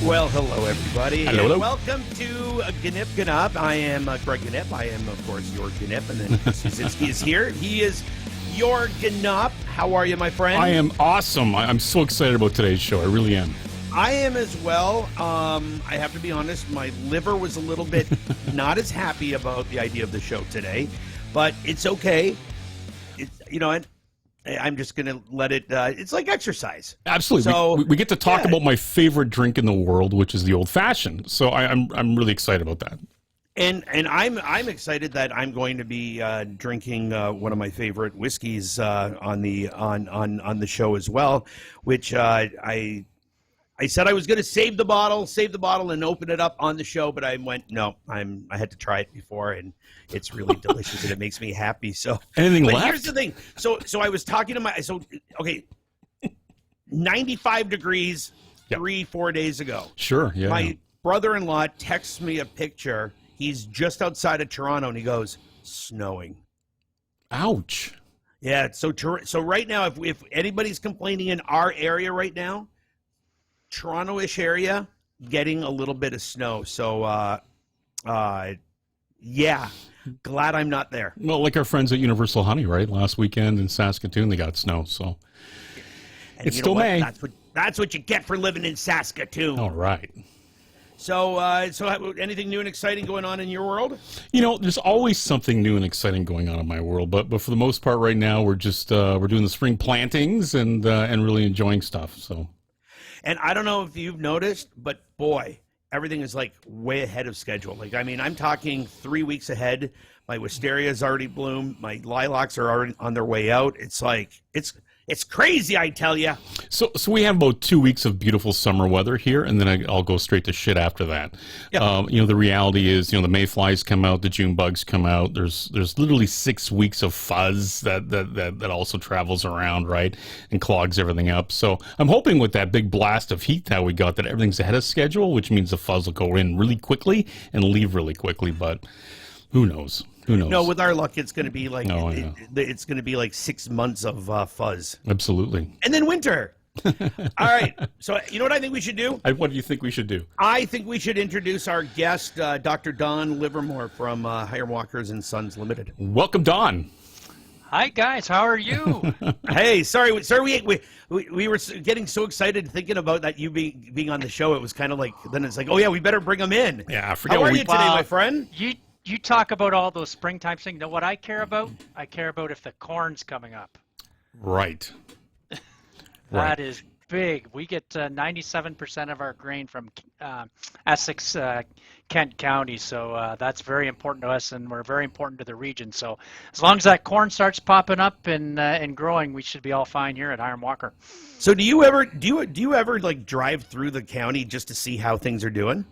Well, hello, everybody. Hello, and hello. Welcome to Gnyp Gnop. I am Greg Gnyp. I am, of course, your Gnyp. And then Krasinski is here. He is your Gnop. How are you, my friend? I am awesome. I'm so excited about today's show. I really am. I am as well. I have to be honest, my liver was a little bit not as happy about the idea of the show today, but it's okay. I'm just going to let it, it's like exercise. Absolutely. So, we get to talk about my favorite drink in the world, which is the old fashioned. So I'm really excited about that. And I'm excited that I'm going to be drinking one of my favorite whiskeys on the show as well, which I said I was going to save the bottle and open it up on the show, but I went no. I had to try it before, and it's really delicious and it makes me happy. So anything but left? Here's the thing. So I was talking to 95 degrees 3-4 days ago. Sure. Yeah. My brother-in-law texts me a picture. He's just outside of Toronto, and he goes, snowing. Ouch. Yeah. So right now, if anybody's complaining in our area right now, Toronto-ish area, getting a little bit of snow. So, yeah, glad I'm not there. Well, like our friends at Universal Honey, right? Last weekend in Saskatoon, they got snow. So And it's you know still what? May. That's what you get for living in Saskatoon. All right. So anything new and exciting going on in your world? You know, there's always something new and exciting going on in my world, but for the most part, right now we're just we're doing the spring plantings and really enjoying stuff. So. And I don't know if you've noticed, but boy, everything is like way ahead of schedule. Like, I mean, I'm talking 3 weeks ahead. My wisteria's already bloomed. My lilacs are already on their way out. It's like, it's crazy, I tell you. So we have about 2 weeks of beautiful summer weather here, and then I'll go straight to shit after that. Yep. The reality is, the mayflies come out, the June bugs come out. There's literally 6 weeks of fuzz that also travels around, right, and clogs everything up. So I'm hoping with that big blast of heat that we got that everything's ahead of schedule, which means the fuzz will go in really quickly and leave really quickly. But who knows? Who knows? No, with our luck, it's going to be like it's going to be like 6 months of fuzz. Absolutely. And then winter. All right. So you know what I think we should do? What do you think we should do? I think we should introduce our guest, Dr. Don Livermore from Hiram Walkers and Sons Limited. Welcome, Don. Hi guys, how are you? Hey, sorry, we were getting so excited thinking about that you being on the show. It was kind of like then it's like, oh yeah, we better bring him in. Yeah, I forget. How are you today, my friend? You talk about all those springtime things. You know what I care about? I care about if the corn's coming up. Right. That is big. We get 97% of our grain from Essex, Kent County, so that's very important to us, and we're very important to the region. So as long as that corn starts popping up and growing, we should be all fine here at Hiram Walker. So do you ever like drive through the county just to see how things are doing?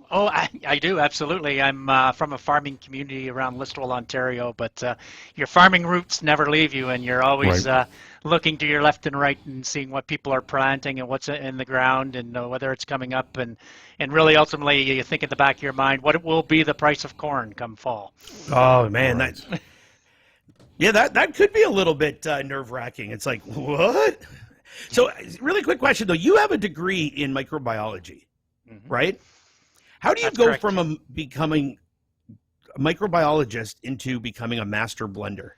Oh, I do, absolutely. I'm from a farming community around Listowel, Ontario, but your farming roots never leave you, and you're always looking to your left and right and seeing what people are planting and what's in the ground and whether it's coming up. And really, ultimately, you think in the back of your mind, what will be the price of corn come fall? Oh, man, that could be a little bit nerve-wracking. It's like, what? So really quick question, though. You have a degree in microbiology, right? How do you go from becoming a microbiologist into becoming a master blender?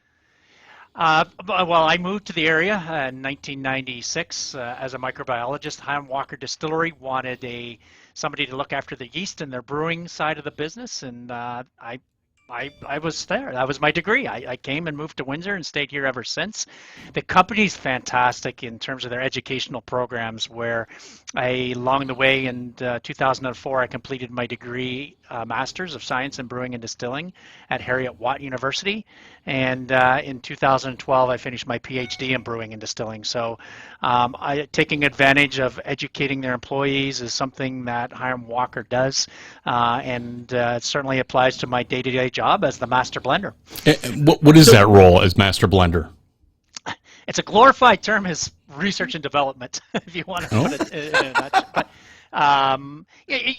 Well, I moved to the area in 1996 as a microbiologist. Hiram Walker Distillery wanted somebody to look after the yeast and their brewing side of the business, and I was there. That was my degree. I came and moved to Windsor and stayed here ever since. The company's fantastic in terms of their educational programs, where along the way in 2004, I completed my degree, Master's of Science in Brewing and Distilling at Heriot-Watt University. And in 2012, I finished my PhD in Brewing and Distilling. So taking advantage of educating their employees is something that Hiram Walker does, and it certainly applies to my day-to-day job as the master blender. What is that role as master blender? It's a glorified term as research and development, if you want to put it in a nutshell. But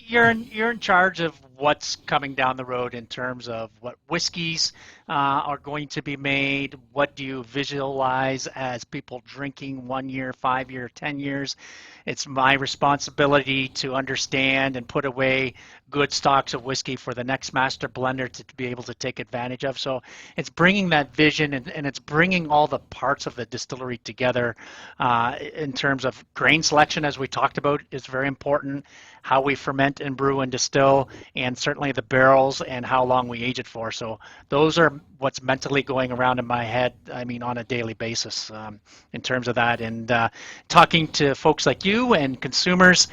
you're in charge of what's coming down the road in terms of what whiskeys are going to be made. What do you visualize as people drinking 1 year, 5 year, 10 years? It's my responsibility to understand and put away good stocks of whiskey for the next master blender to be able to take advantage of. So it's bringing that vision, and it's bringing all the parts of the distillery together in terms of grain selection, as we talked about, is very important. How we ferment and brew and distill, and certainly the barrels and how long we age it for. So those are what's mentally going around in my head, I mean, on a daily basis in terms of that. And talking to folks like you and consumers,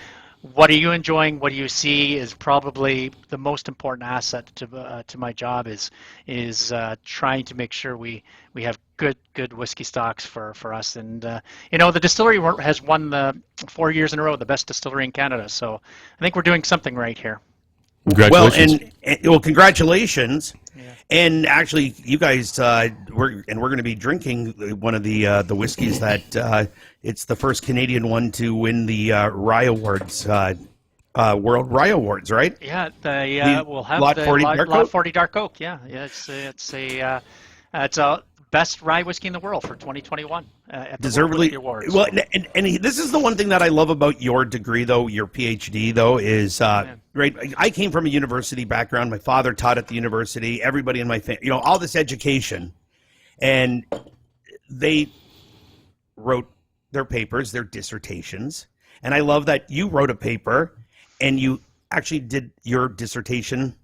what are you enjoying? What do you see is probably the most important asset to my job is trying to make sure we have good whiskey stocks for us. And the distillery has won the 4 years in a row the best distillery in Canada. So I think we're doing something right here. Congratulations. Well, congratulations. Yeah. And actually, you guys, we're going to be drinking one of the whiskeys that it's the first Canadian one to win the Rye Awards, World Rye Awards, right? Yeah, we'll have Lot the 40 Dark Lot Oak? 40 Dark Oak. Yeah, it's a best rye whiskey in the world for 2021 at the World Deservedly. Whiskey Awards. Well, and this is the one thing that I love about your degree, though, your PhD, though, is right. I came from a university background. My father taught at the university. Everybody in my family, all this education, and they wrote their papers, their dissertations, and I love that you wrote a paper, and you actually did your dissertation.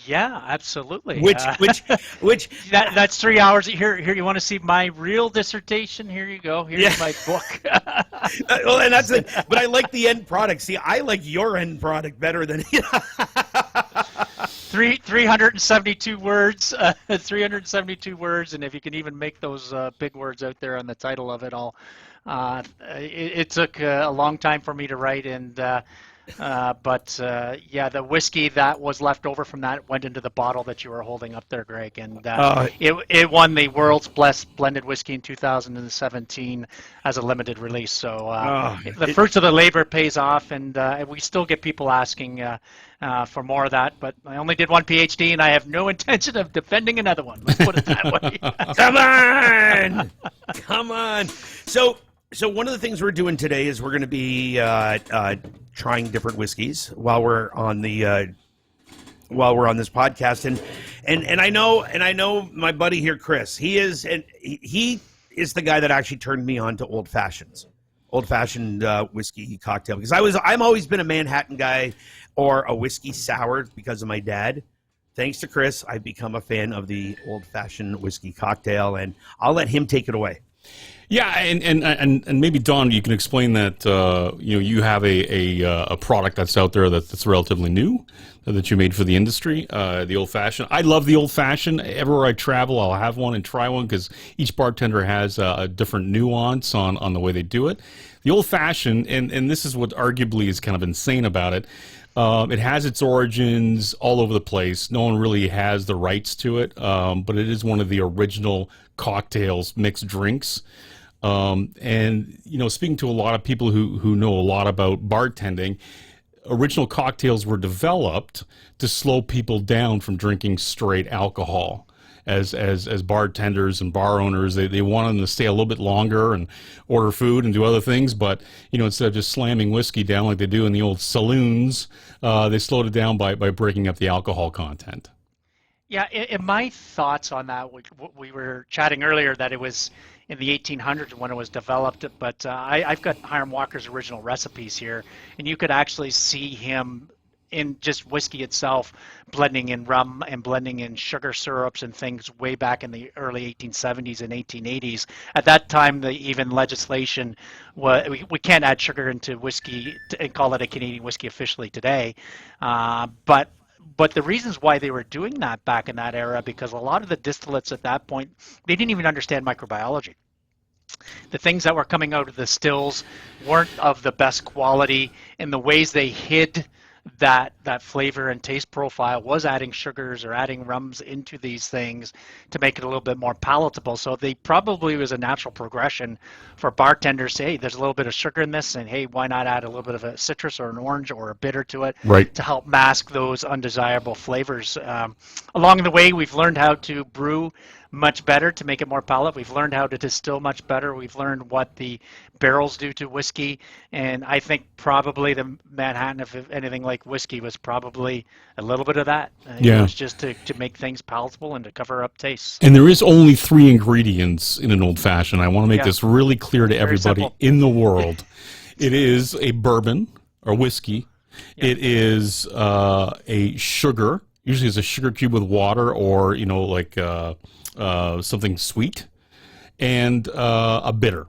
Yeah, absolutely. Which that's 3 hours. Here, you want to see my real dissertation? Here you go. Here's my book. Well, and that's it. But I like the end product. See, I like your end product better than 372 words. 372 words, and if you can even make those big words out there on the title of it all, it took a long time for me to write, and. But the whiskey that was left over from that went into the bottle that you were holding up there, Greg, and it won the world's best blended whiskey in 2017 as a limited release. So the fruits of the labor pays off, and we still get people asking for more of that. But I only did one PhD, and I have no intention of defending another one. Let's put it that way. Come on. So one of the things we're doing today is we're going to be trying different whiskeys while we're on this podcast, and I know my buddy here, Chris. He is the guy that actually turned me on to old fashioned whiskey cocktail, because I'm always been a Manhattan guy or a whiskey sour because of my dad. Thanks to Chris, I've become a fan of the old fashioned whiskey cocktail, and I'll let him take it away. Yeah, and maybe Don, you can explain that you have a product that's out there that's relatively new that you made for the industry, the old fashioned. I love the old fashioned. Everywhere I travel, I'll have one and try one because each bartender has a different nuance on the way they do it. The old fashioned, and this is what arguably is kind of insane about it. It has its origins all over the place. No one really has the rights to it, but it is one of the original cocktails, mixed drinks. And speaking to a lot of people who know a lot about bartending, original cocktails were developed to slow people down from drinking straight alcohol. As bartenders and bar owners, they want them to stay a little bit longer and order food and do other things, but instead of just slamming whiskey down like they do in the old saloons, they slowed it down by breaking up the alcohol content. Yeah, and my thoughts on that, we were chatting earlier that it was in the 1800s when it was developed, but I've got Hiram Walker's original recipes here, and you could actually see him in just whiskey itself, blending in rum and blending in sugar syrups and things way back in the early 1870s and 1880s. At that time, even legislation was we can't add sugar into whiskey and call it a Canadian whiskey officially today, but the reasons why they were doing that back in that era, because a lot of the distillates at that point, they didn't even understand microbiology. The things that were coming out of the stills weren't of the best quality, and the ways they hid that flavor and taste profile was adding sugars or adding rums into these things to make it a little bit more palatable. So they probably was a natural progression for bartenders to say, hey, there's a little bit of sugar in this, and hey, why not add a little bit of a citrus or an orange or a bitter to it Right. to help mask those undesirable flavors. Along the way, we've learned how to brew much better to make it more palatable. We've learned how to distill much better. We've learned what the barrels do to whiskey, and I think probably the Manhattan, if anything like whiskey, was probably a little bit of that. Yeah. It was just to make things palatable and to cover up tastes. And there is only 3 ingredients in an old fashioned. I want to make this really clear to everybody simple. in the world. It is a bourbon or whiskey. It is a sugar. Usually it's a sugar cube with water or, like something sweet, and a bitter.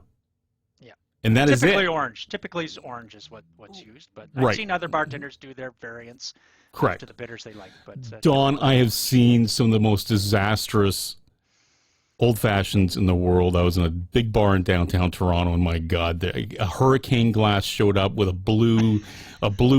Yeah. And that is Typically it. orange. Typically orange is what's used, but Right. I've seen other bartenders do their variants Correct. to the bitters they like. But Don, I have seen some of the most disastrous old fashions in the world. I was in a big bar in downtown Toronto, and my God, a hurricane glass showed up with a blue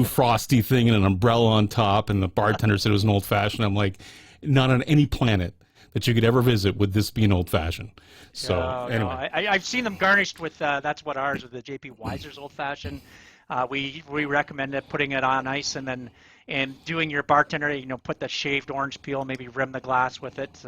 frosty thing and an umbrella on top, and the bartender said it was an old fashioned. I'm like, not on any planet that you could ever visit would this be an old fashioned. So anyway, no, I've seen them garnished with that's what ours with the JP Weiser's old fashioned. We recommend putting it on ice and doing your bartender. Put the shaved orange peel, maybe rim the glass with it.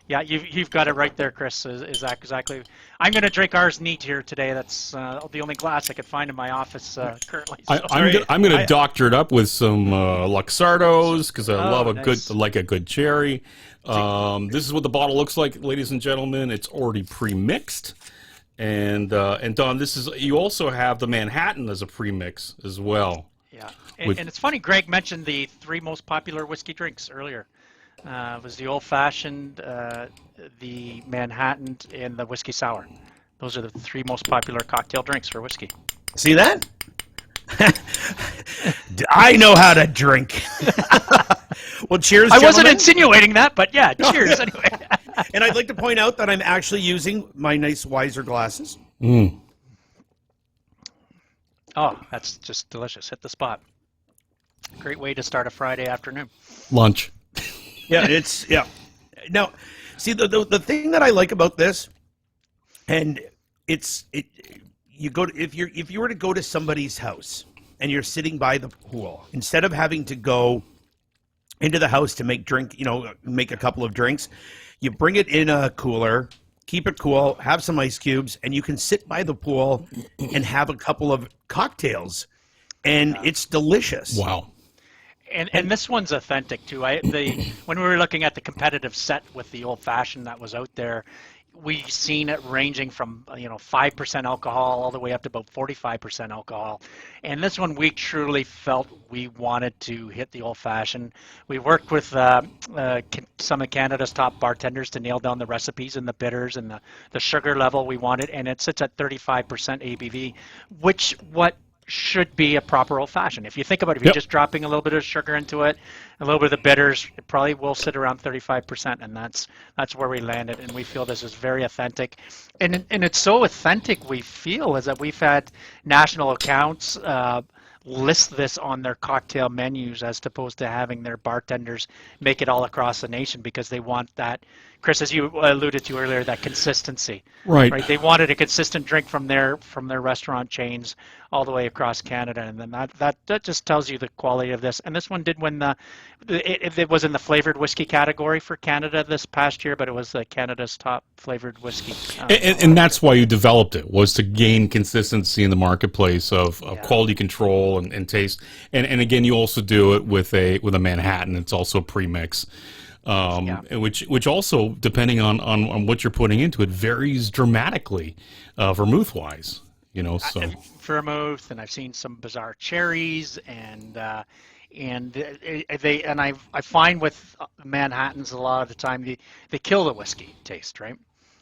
Yeah, you've got it right there, Chris. Is that exactly? I'm going to drink ours neat here today. That's the only glass I could find in my office currently. So. I'm going to doctor it up with some Luxardos because I love nice. a good cherry. This is what the bottle looks like, ladies and gentlemen. It's already pre-mixed. And Don, you also have the Manhattan as a premix as well. Yeah, and it's funny. Greg mentioned the 3 most popular whiskey drinks earlier. It was the old fashioned, the Manhattan, and the whiskey sour. Those are the 3 most popular cocktail drinks for whiskey. See that? I know how to drink. Well, cheers, I wasn't gentlemen. insinuating that, but yeah, cheers anyway. And I'd like to point out that I'm actually using my nice Weiser glasses. Oh, that's just delicious. Hit the spot. Great way to start a Friday afternoon. Lunch. Yeah, Now, see the thing that I like about this, and you go to, if you were to go to somebody's house and you're sitting by the pool, instead of having to go into the house to make a couple of drinks, you bring it in a cooler, keep it cool, have some ice cubes, and you can sit by the pool and have a couple of cocktails, and it's delicious. Wow. And this one's authentic too. When we were looking at the competitive set with the old fashioned that was out there, we've seen it ranging from 5% alcohol all the way up to about 45% alcohol. And this one we truly felt we wanted to hit the old fashioned. We worked with some of Canada's top bartenders to nail down the recipes and the bitters and the sugar level we wanted, and it sits at 35% ABV, which should be a proper old fashioned. If you think about it, if you're just dropping a little bit of sugar into it, a little bit of the bitters, it probably will sit around 35%, and that's where we landed. And we feel this is very authentic, and it's so authentic. We feel is that we've had national accounts list this on their cocktail menus as opposed to having their bartenders make it all across the nation, because they want that, Chris, as you alluded to earlier, that consistency. Right. They wanted a consistent drink from their restaurant chains all the way across Canada, and then that just tells you the quality of this. And this one did win it was in the flavored whiskey category for Canada this past year, but it was Canada's top flavored whiskey. And that's why you developed it, was to gain consistency in the marketplace of quality control and taste. And again, you also do it with a Manhattan. It's also pre-mix. Which also, depending on what you're putting into it, varies dramatically, vermouth wise. So Vermouth, and I've seen some bizarre cherries, and I find with Manhattans a lot of the time they kill the whiskey taste, right?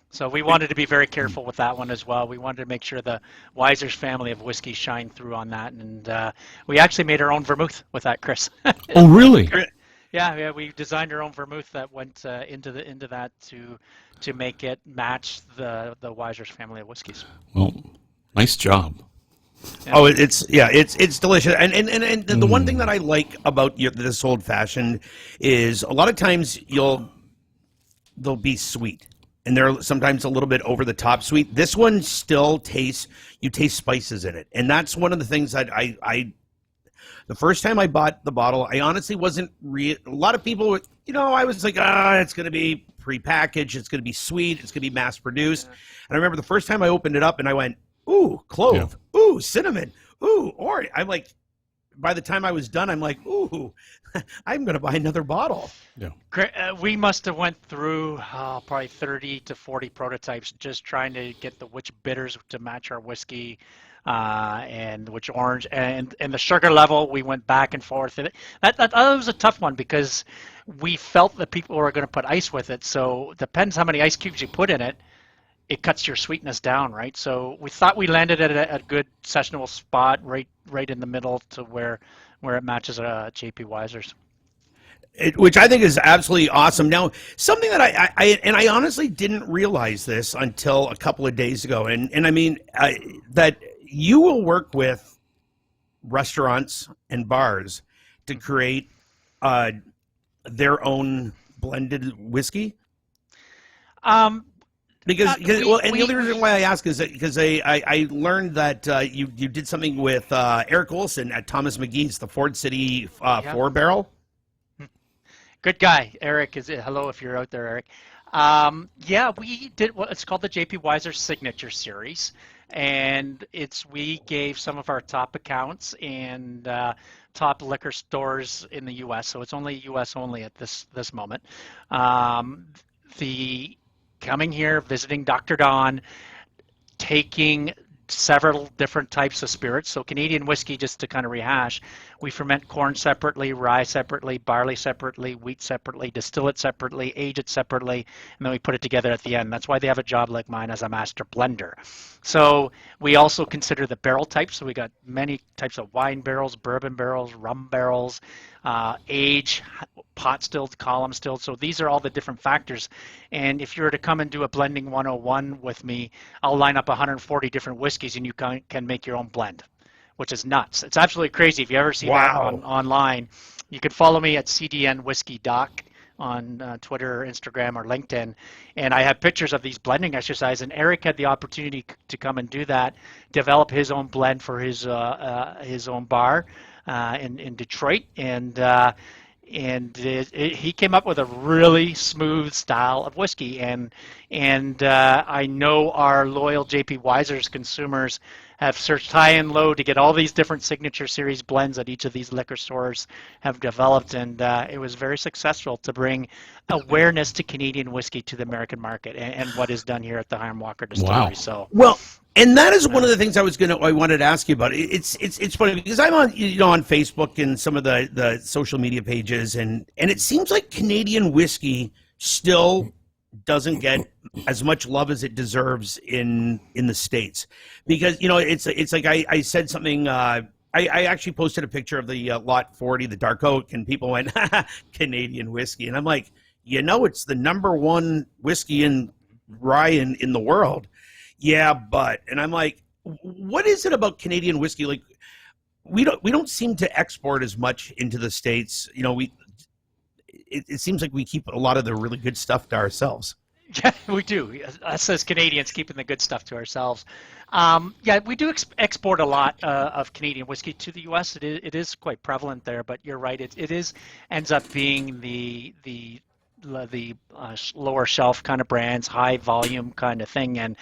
So we wanted to be very careful with that one as well. We wanted to make sure the Weiser's family of whiskey shined through on that, and we actually made our own vermouth with that, Chris. Oh, really? Yeah, we designed our own vermouth that went into that to make it match the Weiser's family of whiskeys. Well, nice job. Oh, it's delicious, and the one thing that I like about this old fashioned is a lot of times they'll be sweet, and they're sometimes a little bit over the top sweet. This one still taste spices in it, and that's one of the things that I the first time I bought the bottle, I honestly wasn't a lot of people, I was like, it's going to be prepackaged, it's going to be sweet, it's going to be mass produced. Yeah. And I remember the first time I opened it up and I went, ooh, clove, ooh, cinnamon, ooh, orange. I'm like, by the time I was done, I'm like, ooh, I'm going to buy another bottle. Yeah. We must have went through probably 30 to 40 prototypes just trying to get which bitters to match our whiskey. And which orange and the sugar level, we went back and forth. That was a tough one because we felt that people were going to put ice with it. So it depends how many ice cubes you put in it. It cuts your sweetness down, right? So we thought we landed at a good sessionable spot, right in the middle to where it matches JP Weiser's. Which I think is absolutely awesome. Now, something that I honestly didn't realize this until a couple of days ago, and I mean that you will work with restaurants and bars to create their own blended whiskey. Because the other reason why I ask is that because I learned that you did something with Eric Olson at Thomas McGee's, the Ford City 4-barrel. Good guy, Eric. Hello if you're out there, Eric. We did it's called the JP Weiser Signature Series, and we gave some of our top accounts and top liquor stores in the U.S. So it's only U.S. only at this moment. The coming here, visiting Dr. Don, taking several different types of spirits. So Canadian whiskey, just to kind of rehash, we ferment corn separately, rye separately, barley separately, wheat separately, distill it separately, age it separately, and then we put it together at the end. That's why they have a job like mine as a master blender. So we also consider the barrel types. So we got many types of wine barrels, bourbon barrels, rum barrels, age, pot stilled, column stilled. So these are all the different factors. And if you were to come and do a blending 101 with me, I'll line up 140 different whiskeys and you can make your own blend, which is nuts. It's absolutely crazy. If you ever see that online, you can follow me at CDN Whiskey Doc on Twitter, Instagram, or LinkedIn. And I have pictures of these blending exercises. And Eric had the opportunity to come and do that, develop his own blend for his own bar in Detroit. And he came up with a really smooth style of whiskey, and I know our loyal JP Weiser's consumers have searched high and low to get all these different signature series blends that each of these liquor stores have developed, and it was very successful to bring awareness to Canadian whiskey to the American market, and what is done here at the Hiram Walker Distillery. Wow. So and that is one of the things I wanted to ask you about. It's funny because I'm on on Facebook and some of the social media pages, and it seems like Canadian whiskey still doesn't get as much love as it deserves in the States, because it's like I said something. I actually posted a picture of the Lot 40, the dark oak, and people went Canadian whiskey, and I'm like, it's the #1 whiskey in rye in the world. Yeah, and I'm like, what is it about Canadian whiskey? Like, we don't seem to export as much into the States. It seems like we keep a lot of the really good stuff to ourselves. Yeah, we do. Us as Canadians keeping the good stuff to ourselves. We do export a lot of Canadian whiskey to the U.S. It is quite prevalent there, but you're right. It ends up being the lower shelf kind of brands, high volume kind of thing, and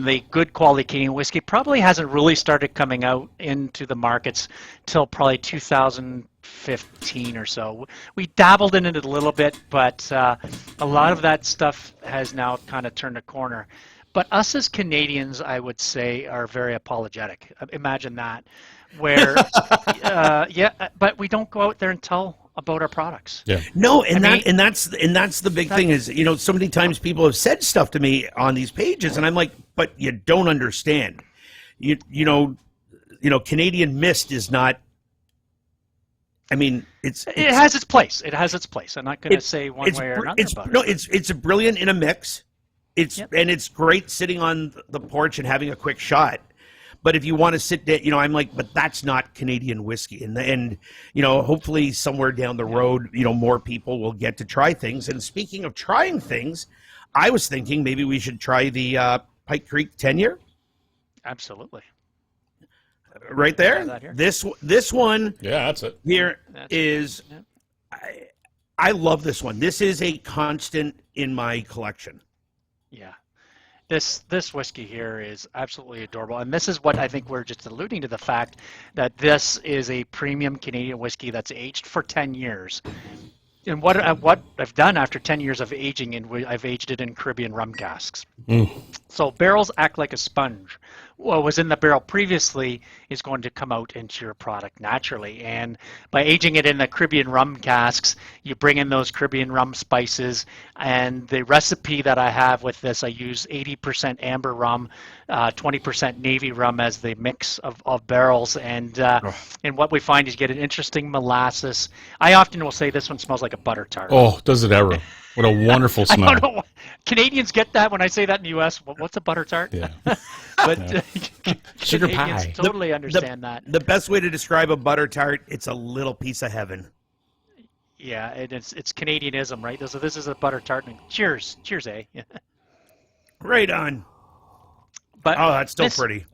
the good quality Canadian whiskey probably hasn't really started coming out into the markets till probably 2015 or so. We dabbled in it a little bit, but a lot of that stuff has now kind of turned a corner. But us as Canadians, I would say, are very apologetic. Imagine that, where but we don't go out there and tell about our products. Yeah. No, that's the big thing is, so many times people have said stuff to me on these pages, and I'm like, but you don't understand. Canadian Mist is not. I mean, it has its place. It has its place. I'm not going to say one way or another about it. No, it's brilliant in a mix. And it's great sitting on the porch and having a quick shot. But if you want to sit there, I'm like, but that's not Canadian whiskey. And hopefully somewhere down the road, more people will get to try things. And speaking of trying things, I was thinking maybe we should try the Pike Creek Tenure. Absolutely. Right there. This one. Yeah, that's it. Here is. I love this one. This is a constant in my collection. Yeah. This whiskey here is absolutely adorable. And this is what I think we're just alluding to, the fact that this is a premium Canadian whiskey that's aged for 10 years. And what I've done after 10 years of aging, I've aged it in Caribbean rum casks. So barrels act like a sponge. What was in the barrel previously is going to come out into your product naturally. And by aging it in the Caribbean rum casks, you bring in those Caribbean rum spices. And the recipe that I have with this, I use 80% amber rum, 20% navy rum as the mix of barrels. And what we find is you get an interesting molasses. I often will say this one smells like a butter tart. Oh, does it ever? What a wonderful smell. I don't know. Canadians get that when I say that in the U.S. What's a butter tart? Yeah. But Sugar Canadians pie. totally understand that. The best way to describe a butter tart, it's a little piece of heaven. Yeah, and it's Canadianism, right? So this is a butter tart. And cheers, eh? Right on. But that's still pretty.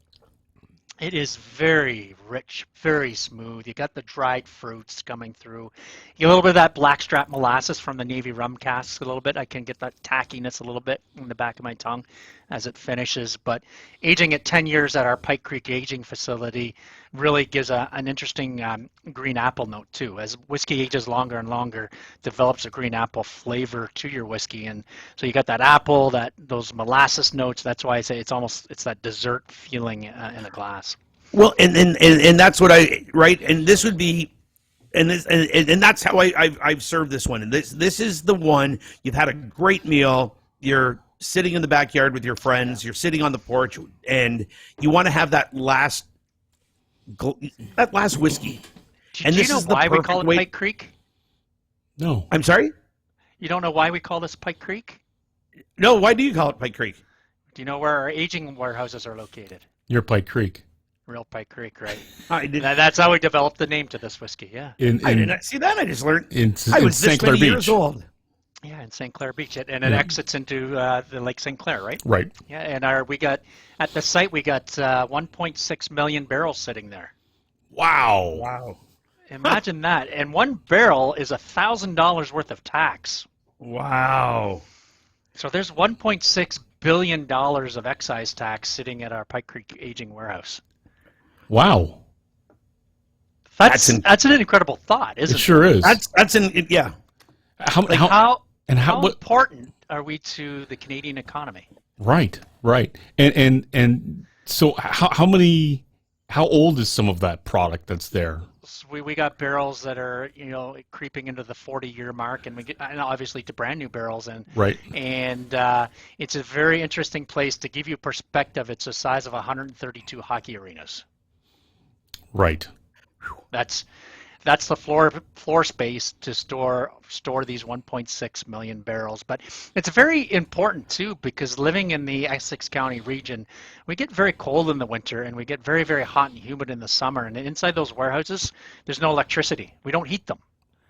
It is very rich, very smooth. You got the dried fruits coming through. You get a little bit of that blackstrap molasses from the navy rum casks a little bit. I can get that tackiness a little bit in the back of my tongue as it finishes. But aging at 10 years at our Pike Creek aging facility really gives an interesting green apple note too. As whiskey ages longer and longer, develops a green apple flavor to your whiskey. And so you got that apple, those molasses notes. That's why I say it's that dessert feeling in a glass. Well, and that's what right, and this would be, and that's how I've served this one. And this is the one you've had a great meal. You're sitting in the backyard with your friends. You're sitting on the porch, and you want to have that last whiskey. Do you know why we call it Pike Creek? No, I'm sorry. You don't know why we call this Pike Creek? No, why do you call it Pike Creek? Do you know where our aging warehouses are located? Near Pike Creek. Real Pike Creek, right? That's how we developed the name to this whiskey, yeah. I did not see that. I just learned. I was this many years old. Yeah, in St. Clair Beach, and it exits into the Lake St. Clair, right? Right. Yeah, and at the site we got 1.6 million barrels sitting there. Wow. Imagine that, and one barrel is $1,000 worth of tax. Wow. So there's $1.6 billion of excise tax sitting at our Pike Creek aging warehouse. Wow. That's an incredible thought, isn't it? It sure is. Yeah. How important are we to the Canadian economy? Right. And so how old is some of that product that's there? We got barrels that are creeping into the 40-year mark, and and obviously to brand new barrels, and right. And it's a very interesting place. To give you perspective, it's the size of 132 hockey arenas. Right. That's the floor space to store these 1.6 million barrels. But it's very important too, because living in the Essex County region, we get very cold in the winter and we get very, very hot and humid in the summer. And inside those warehouses, there's no electricity. We don't heat them.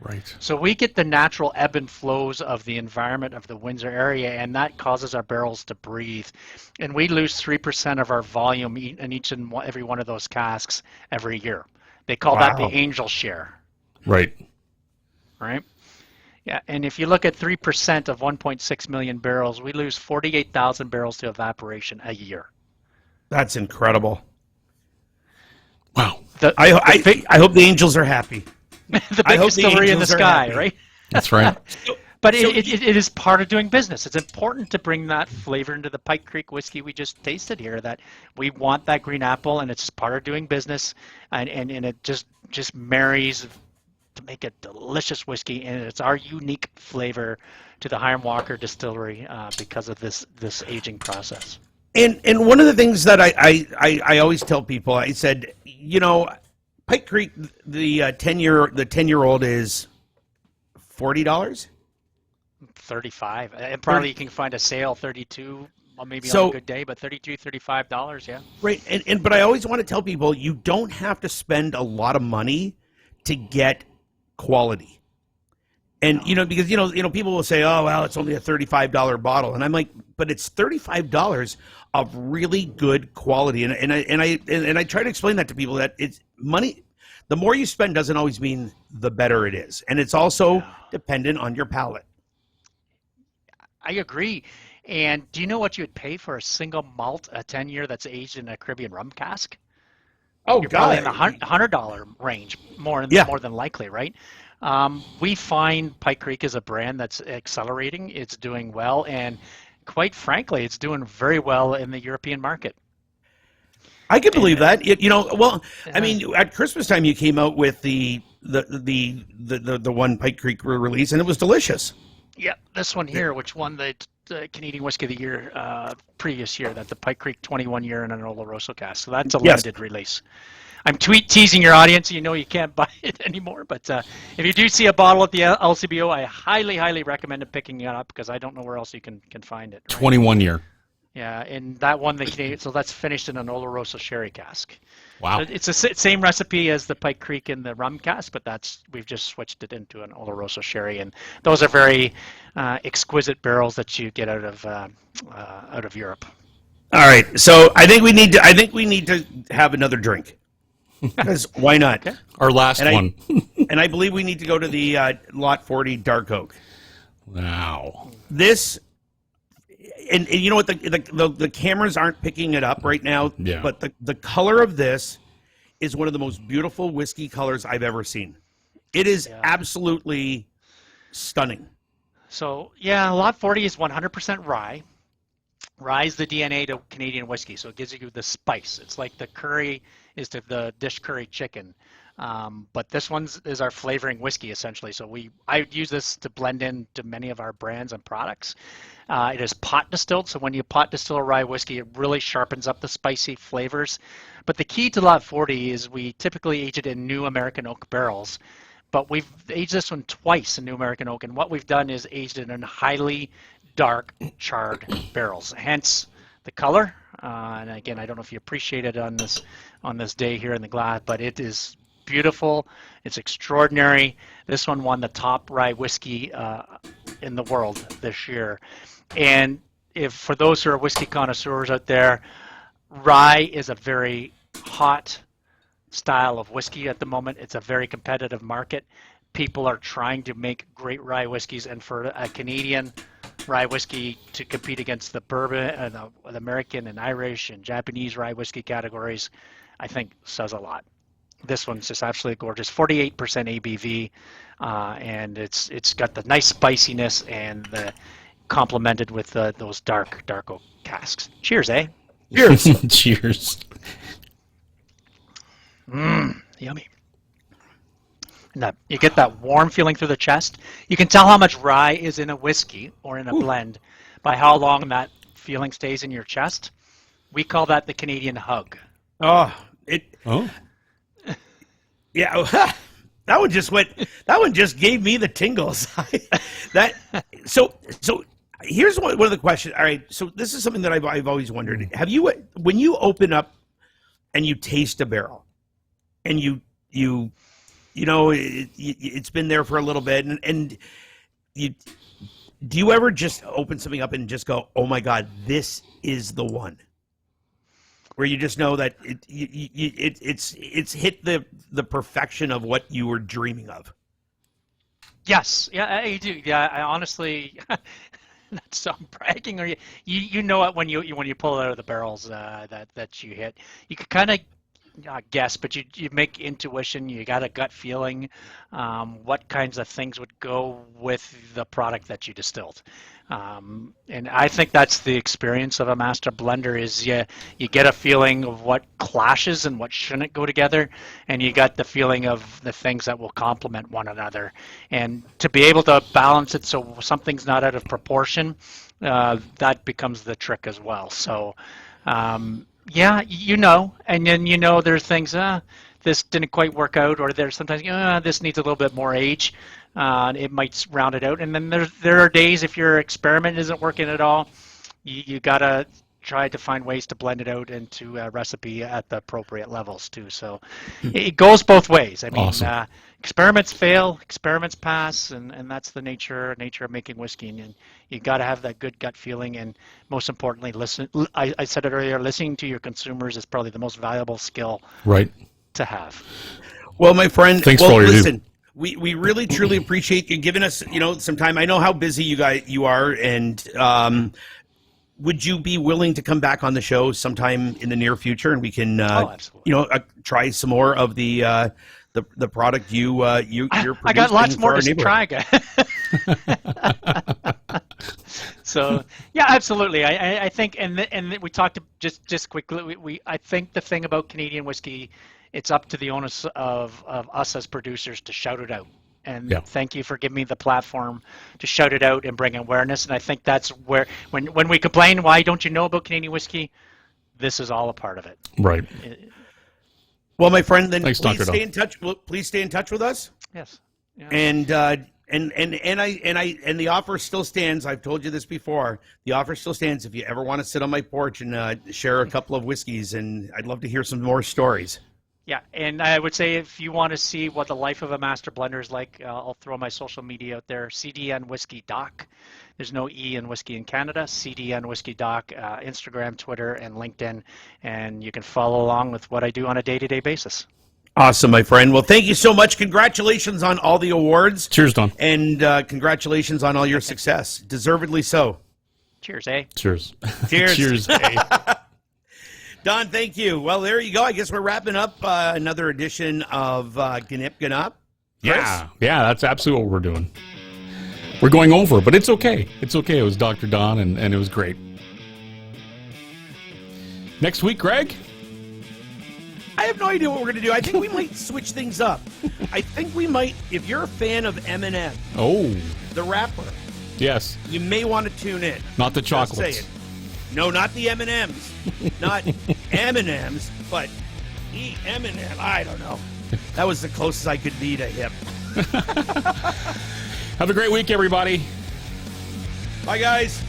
Right. So we get the natural ebb and flows of the environment of the Windsor area, and that causes our barrels to breathe. And we lose 3% of our volume in each and every one of those casks every year. They call that the angel share. Right. Right? Yeah, and if you look at 3% of 1.6 million barrels, we lose 48,000 barrels to evaporation a year. That's incredible. Wow. I hope the angels are happy. The biggest distillery in the sky, right? That's right. But it is part of doing business. It's important to bring that flavor into the Pike Creek whiskey we just tasted here, that we want that green apple, and it's part of doing business, and it just marries to make a delicious whiskey, and it's our unique flavor to the Hiram Walker Distillery because of this aging process. And one of the things that I always tell people, I said, Pike Creek, the 10-year-old is $40. 35, and probably you can find a sale 32 maybe on So- a good day, but $32, $35, yeah. Right, but I always want to tell people you don't have to spend a lot of money to get quality. And because people will say, "Oh, well, it's only a $35 bottle," and I'm like, "But it's $35 of really good quality." And I try to explain that to people that it's money. The more you spend doesn't always mean the better it is, and it's also dependent on your palate. I agree. And do you know what you would pay for a single malt, a Tenure that's aged in a Caribbean rum cask? Oh, You're probably in God! the $100 range, more than likely, right? We find Pike Creek is a brand that's accelerating. It's doing well, and quite frankly, it's doing very well in the European market. I can believe that. I mean, at Christmas time, you came out with the one Pike Creek release, and it was delicious. Yeah, this one here, which won the Canadian Whisky of the Year previous year, that's the Pike Creek 21 year in an Oloroso cask. So that's a limited release. I'm teasing your audience. You know you can't buy it anymore. But if you do see a bottle at the LCBO, I highly, highly recommend picking it up because I don't know where else you can find it. Right? 21 year. Yeah, and that one the Canadian, so that's finished in an Oloroso sherry cask. Wow. So it's the same recipe as the Pike Creek in the rum cask, but we've just switched it into an Oloroso sherry, and those are very exquisite barrels that you get out of Europe. All right, so I think we need to have another drink. Because why not? Okay. Our last one. And I believe we need to go to the Lot 40 Dark Oak. Wow. This, and you know what? The cameras aren't picking it up right now. Yeah. But the color of this is one of the most beautiful whiskey colors I've ever seen. It is absolutely stunning. So yeah, Lot 40 is 100% rye. Rye is the DNA to Canadian whiskey, so it gives you the spice. It's like the curry is to the dish curry chicken. But this one is our flavoring whiskey, essentially. So I use this to blend into many of our brands and products. It is pot distilled, so when you pot distill a rye whiskey, it really sharpens up the spicy flavors. But the key to Lot 40 is we typically age it in new American oak barrels. But we've aged this one twice in new American oak, and what we've done is aged it in highly dark charred barrels, hence the color. And again, I don't know if you appreciate it on this day here in the glass, but it is beautiful. It's extraordinary. This one won the top rye whiskey in the world this year. And for those who are whiskey connoisseurs out there, rye is a very hot style of whiskey at the moment. It's a very competitive market. People are trying to make great rye whiskeys, and for a Canadian rye whiskey to compete against the bourbon, the American and Irish and Japanese rye whiskey categories, I think says a lot. This one's just absolutely gorgeous. 48% ABV, and it's got the nice spiciness and complemented with those dark oak casks. Cheers, eh? Cheers. Cheers. Yummy. And you get that warm feeling through the chest. You can tell how much rye is in a whiskey or in a blend by how long that feeling stays in your chest. We call that the Canadian hug. Oh. Yeah. That one just gave me the tingles. So here's one of the questions. All right. So this is something that I've always wondered. Have you, when you open up and you taste a barrel and it's been there for a little bit, and do you ever just open something up and just go, "Oh my God, this is the one," where you just know that it's hit the perfection of what you were dreaming of? Yes, yeah, I do. Yeah, I honestly, not so I'm bragging, or you know it when you pull it out of the barrels that you hit. You could kind of guess, but you make intuition. You got a gut feeling what kinds of things would go with the product that you distilled. And I think that's the experience of a master blender is you get a feeling of what clashes and what shouldn't go together, and you got the feeling of the things that will complement one another. And to be able to balance it so something's not out of proportion, that becomes the trick as well. So yeah, and then there's things, this didn't quite work out, or there's sometimes, this needs a little bit more age. It might round it out. And then there are days if your experiment isn't working at all, you gotta try to find ways to blend it out into a recipe at the appropriate levels too. So it goes both ways. I mean, Awesome. experiments fail, experiments pass, and that's the nature of making whiskey. And you got to have that good gut feeling, and most importantly, listen. I said it earlier. Listening to your consumers is probably the most valuable skill Right. to have. Well, my friend, Thanks well, for all you do. listen, we really truly appreciate you giving us some time. I know how busy you are, and would you be willing to come back on the show sometime in the near future, and we can Absolutely. try some more of the product you're producing? I got lots for more our to try. So yeah, absolutely. I think, and we talked just quickly. I think the thing about Canadian whiskey, it's up to the onus of us as producers to shout it out. And Yeah. thank you for giving me the platform to shout it out and bring awareness. And I think that's where, when we complain, why don't you know about Canadian whiskey? This is all a part of it. Right. Well, my friend, then Thanks, please Dr. stay Don. in touch. Please stay in touch with us. Yes. Yeah. And the offer still stands. I've told you this before. The offer still stands if you ever want to sit on my porch and share a couple of whiskeys, and I'd love to hear some more stories. Yeah, and I would say if you want to see what the life of a master blender is like, I'll throw my social media out there. CDN Whiskey Doc. There's no E in whiskey in Canada. CDN Whiskey Doc, Instagram, Twitter, and LinkedIn, and you can follow along with what I do on a day-to-day basis. Awesome, my friend. Well, thank you so much. Congratulations on all the awards. Cheers, Don. And congratulations on all your success. Deservedly so. Cheers, eh? Cheers. Cheers. Cheers. Hey. Don, thank you. Well, there you go. I guess we're wrapping up another edition of Gnyp Gnop. Yeah, that's absolutely what we're doing. We're going over, but it's okay. It's okay. It was Dr. Don, and it was great. Next week, Greg? I have no idea what we're going to do. I think we might switch things up. I think we might, if you're a fan of Eminem, Oh, the rapper, yes. you may want to tune in. Not the Just chocolates. saying. No, not the M&Ms. Not M&Ms, but Eminem. I don't know. That was the closest I could be to him. Have a great week, everybody. Bye, guys.